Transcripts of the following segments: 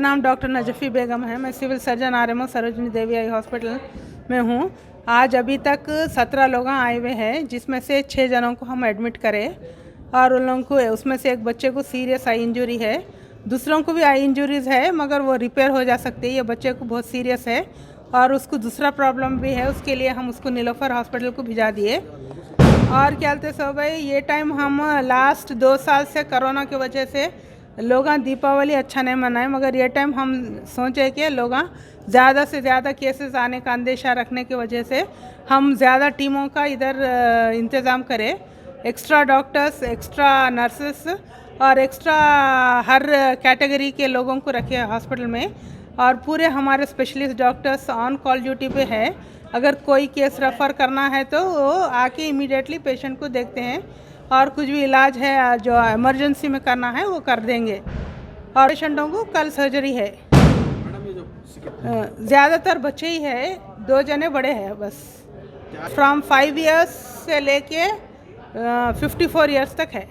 नाम डॉक्टर नजफ़ी बेगम है। मैं सिविल सर्जन आरएमओ सरोजनी देवी आई हॉस्पिटल में हूँ। आज अभी तक 17 लोग आए हुए हैं, जिसमें से 6 जनों को हम एडमिट करें और उन लोगों को, उसमें से एक बच्चे को सीरियस आई इंजरी है, दूसरों को भी आई इंजरीज़ है मगर वो रिपेयर हो जा सकती है। ये बच्चे को बहुत सीरियस है और उसको दूसरा प्रॉब्लम भी है, उसके लिए हम उसको नीलोफर हॉस्पिटल को भिजा दिए। और क्या बोलते सो भाई, ये टाइम हम लास्ट 2 साल से कोरोना की वजह से लोग दीपावली अच्छा नहीं मनाए, मगर ये टाइम हम सोचे कि लोग ज़्यादा से ज़्यादा केसेस आने का अंदेशा रखने की वजह से हम ज़्यादा टीमों का इधर इंतज़ाम करें। एक्स्ट्रा डॉक्टर्स, एक्स्ट्रा नर्सेस और एक्स्ट्रा हर कैटेगरी के लोगों को रखे हॉस्पिटल में, और पूरे हमारे specialist doctors on call duty पे है। अगर कोई केस रेफ़र करना है तो वो आके इमीडिएटली पेशेंट को देखते हैं और कुछ भी इलाज है जो इमरजेंसी में करना है वो कर देंगे। और पेशेंटों को कल सर्जरी है। ज़्यादातर बच्चे ही है, 2 जने बड़े हैं बस। फ्रॉम 5 इयर्स से लेके 54 इयर्स तक है,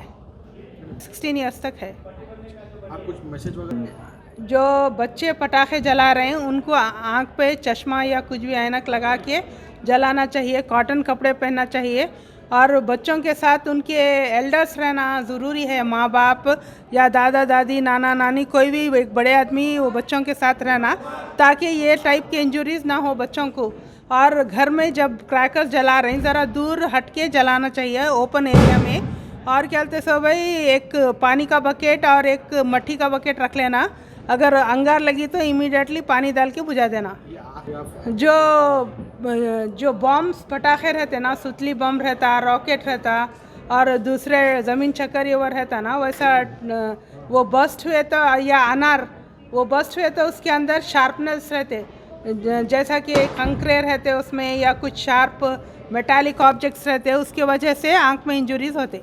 16 इयर्स तक है। आप कुछ मैसेज वगैरह? जो बच्चे पटाखे जला रहे हैं उनको आँख पे चश्मा या कुछ भी ऐनक लगा के जलाना चाहिए, कॉटन कपड़े पहनना चाहिए, और बच्चों के साथ उनके एल्डर्स रहना ज़रूरी है। माँ बाप या दादा दादी, नाना नानी, कोई भी एक बड़े आदमी वो बच्चों के साथ रहना, ताकि ये टाइप के इंजरीज़ ना हो बच्चों को। और घर में जब क्रैकर्स जला रहे हैं ज़रा दूर हट के जलाना चाहिए, ओपन एरिया में। और क्या बोलते सो भाई, एक पानी का बकेट और एक मट्टी का बकेट रख लेना, अगर अंगार लगी तो इमीडिएटली पानी डाल के बुझा देना। जो बॉम्ब्स पटाखे रहते ना, सुतली बम रहता, रॉकेट रहता और दूसरे ज़मीन चक्कर ये वो रहता ना, वैसा वो बस्ट हुए तो, या अनार वो बस्ट हुए तो उसके अंदर शार्पनेस रहते, जैसा कि कंकरे रहते उसमें या कुछ शार्प मेटालिक ऑब्जेक्ट्स रहते, उसकी वजह से आँख में इंजरीज होते।